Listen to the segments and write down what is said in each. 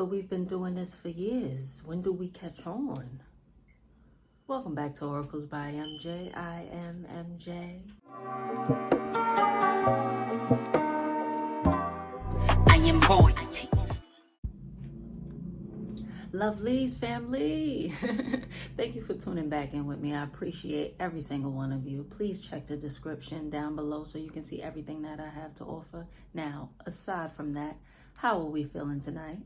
But we've been doing this for years. When do we catch on? Welcome back to Oracles by MJ. I am MJ. I am royalty. Lovelies family. Thank you for tuning back in with me. I appreciate every single one of you. Please check the description down below so you can see everything that I have to offer. Now, aside from that, how are we feeling tonight?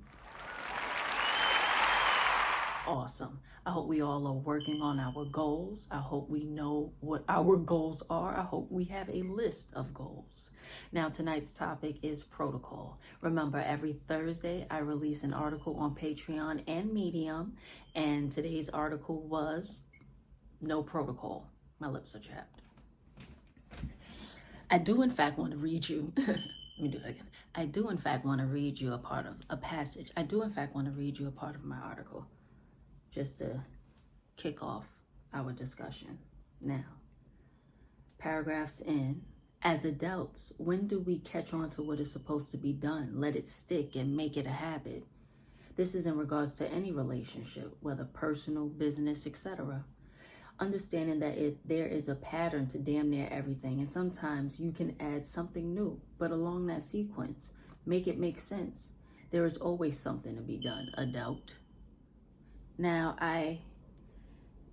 Awesome. I hope we all are working on our goals. I hope we know what our goals are. I hope we have a list of goals. Now, tonight's topic is protocol. Remember, every Thursday I release an article on Patreon and Medium, and today's article was no protocol. My lips are chapped. I do, in fact, want to read you. Let me do that again. I do, in fact, want to read you a part of a passage. I do, in fact, want to read you a part of my article, just to kick off our discussion. Now, paragraphs in. As adults, when do we catch on to what is supposed to be done, let it stick, and make it a habit? This is in regards to any relationship, whether personal, business, etc. Understanding that there is a pattern to damn near everything, and sometimes you can add something new, but along that sequence, make it make sense. There is always something to be done, adult. Now,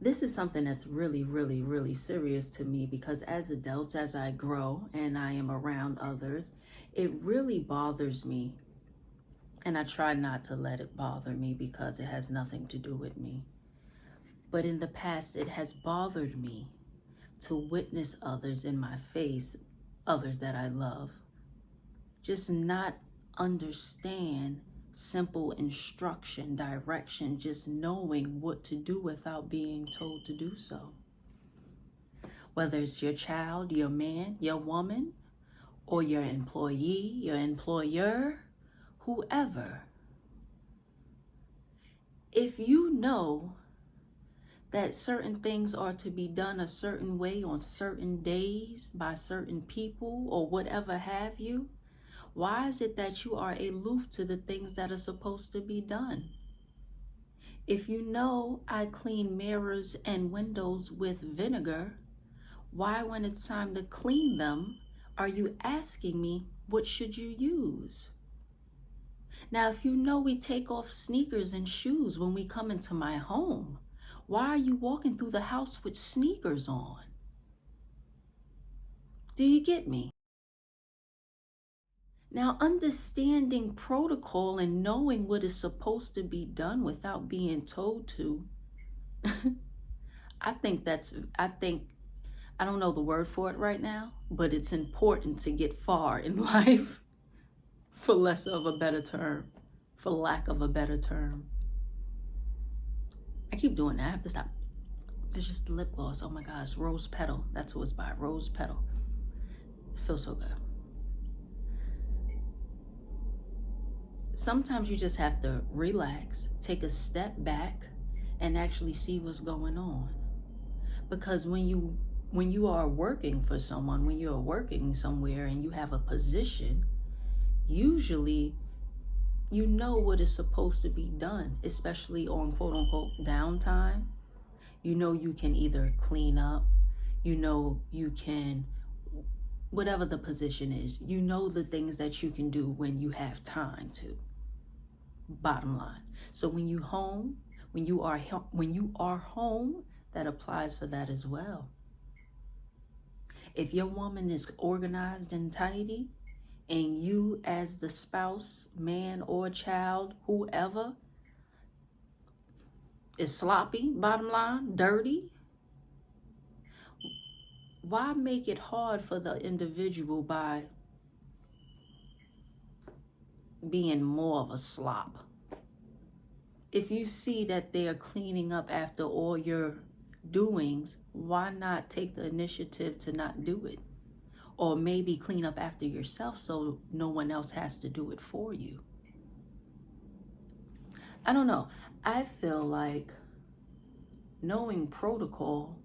this is something that's really, really, really serious to me, because as adults, as I grow and I am around others, it really bothers me. And I try not to let it bother me because it has nothing to do with me. But in the past, it has bothered me to witness others in my face, others that I love, just not understand simple instruction, direction, just knowing what to do without being told to do so. Whether it's your child, your man, your woman, or your employee, your employer, whoever. If you know that certain things are to be done a certain way on certain days by certain people or whatever have you, why is it that you are aloof to the things that are supposed to be done? If you know I clean mirrors and windows with vinegar, why, when it's time to clean them, are you asking me what should you use? Now, if you know we take off sneakers and shoes when we come into my home, why are you walking through the house with sneakers on? Do you get me? Now, understanding protocol and knowing what is supposed to be done without being told to, I don't know the word for it right now, but it's important to get far in life, for lack of a better term. I keep doing that. I have to stop. It's just the lip gloss. Oh my gosh, Rose Petal. That's who it's by, Rose Petal. It feels so good. Sometimes you just have to relax, take a step back, and actually see what's going on. Because when you are working for someone, when you're working somewhere and you have a position, usually you know what is supposed to be done, especially on quote unquote downtime. You know you can either clean up, you know you can, whatever the position is, you know the things that you can do when you have time to. Bottom line. So when you are home, that applies for that as well. If your woman is organized and tidy, and you as the spouse, man or child, whoever, is sloppy, bottom line, dirty, why make it hard for the individual by being more of a slop? If you see that they are cleaning up after all your doings, why not take the initiative to not do it? Or maybe clean up after yourself so no one else has to do it for you. I don't know. I feel like knowing protocol,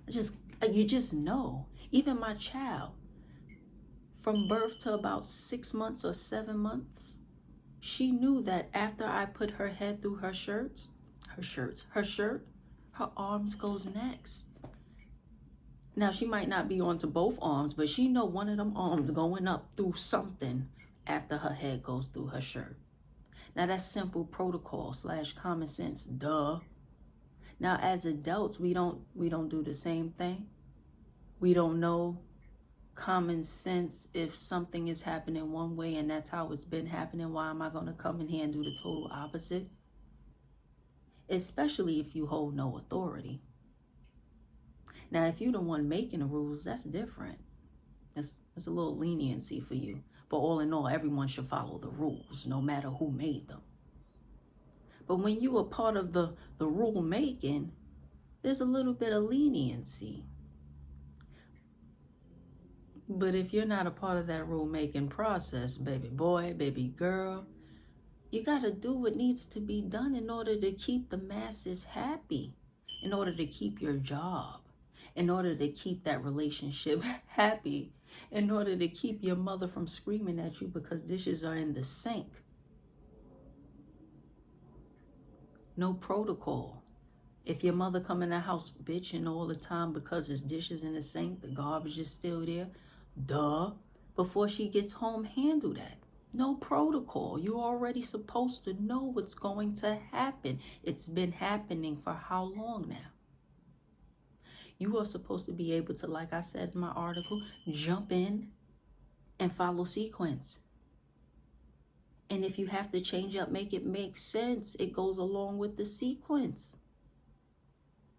you just know. Even my child, from birth to about 6 months or 7 months, She knew that after I put her head through her shirt, her arms goes next. Now, she might not be onto both arms, but she know one of them arms going up through something after her head goes through her shirt. Now, that's simple protocol / common sense. Duh. Now, as adults, we don't do the same thing. We don't know common sense. If something is happening one way and that's how it's been happening, why am I going to come in here and do the total opposite? Especially if you hold no authority. Now, if you're the one making the rules, that's different. It's a little leniency for you. But all in all, everyone should follow the rules, no matter who made them. But when you are part of the rule making, there's a little bit of leniency. But if you're not a part of that rule making process, baby boy, baby girl, you got to do what needs to be done in order to keep the masses happy, in order to keep your job, in order to keep that relationship happy, in order to keep your mother from screaming at you because dishes are in the sink. No protocol. If your mother come in the house bitching all the time because there's dishes in the sink, the garbage is still there, duh. Before she gets home, handle that. No protocol. You're already supposed to know what's going to happen. It's been happening for how long now? You are supposed to be able to, like I said in my article, jump in and follow sequence. And if you have to change up, make it make sense, it goes along with the sequence.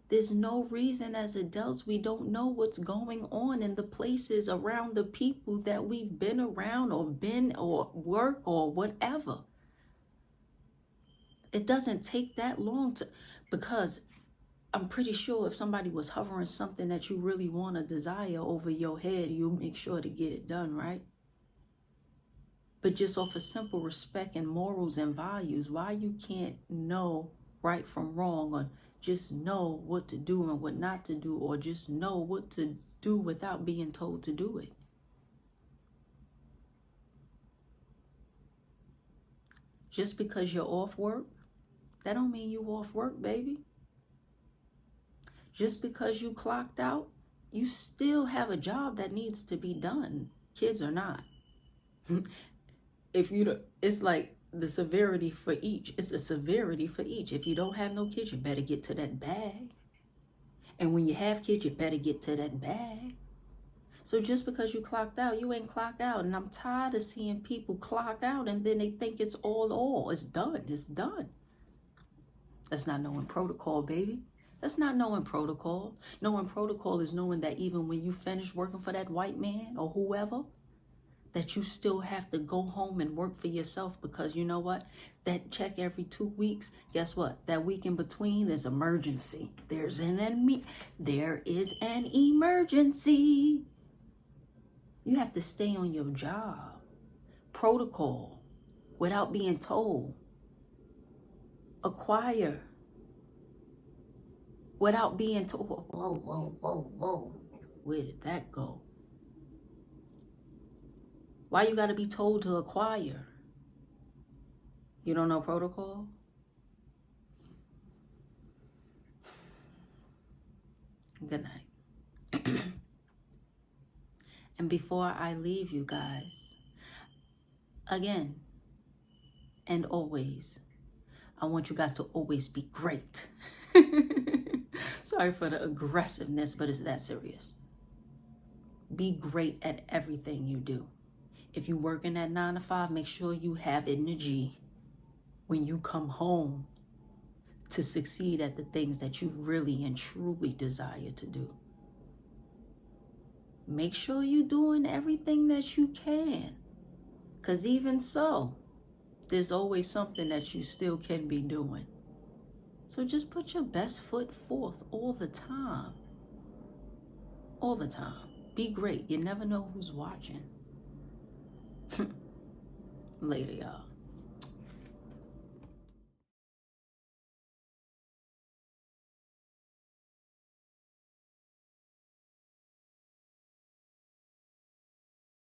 There's no reason as adults we don't know what's going on in the places around the people that we've been around or been or work or whatever. It doesn't take that long because I'm pretty sure if somebody was hovering something that you really want to desire over your head, you'll make sure to get it done, right? But just off of simple respect and morals and values, why you can't know right from wrong, or just know what to do and what not to do, or just know what to do without being told to do it? Just because you're off work, that don't mean you off work, baby. Just because you clocked out, you still have a job that needs to be done, kids or not. It's like the severity for each. It's a severity for each. If you don't have no kids, you better get to that bag. And when you have kids, you better get to that bag. So just because you clocked out, you ain't clocked out. And I'm tired of seeing people clock out and then they think it's all. It's done. It's done. That's not knowing protocol, baby. That's not knowing protocol. Knowing protocol is knowing that even when you finish working for that white man or whoever, that you still have to go home and work for yourself, because you know what? That check every 2 weeks, guess what? That week in between, there's emergency. There is an emergency. You have to stay on your job. Protocol, without being told. Acquire, without being told. Whoa. Where did that go? Why you got to be told to acquire? You don't know protocol? Good night. And before I leave you guys, again and always, I want you guys to always be great. Sorry for the aggressiveness, but it's that serious. Be great at everything you do. If you're working at 9 to 5, make sure you have energy when you come home to succeed at the things that you really and truly desire to do. Make sure you're doing everything that you can. Because even so, there's always something that you still can be doing. So just put your best foot forth all the time. All the time. Be great. You never know who's watching. Later, y'all.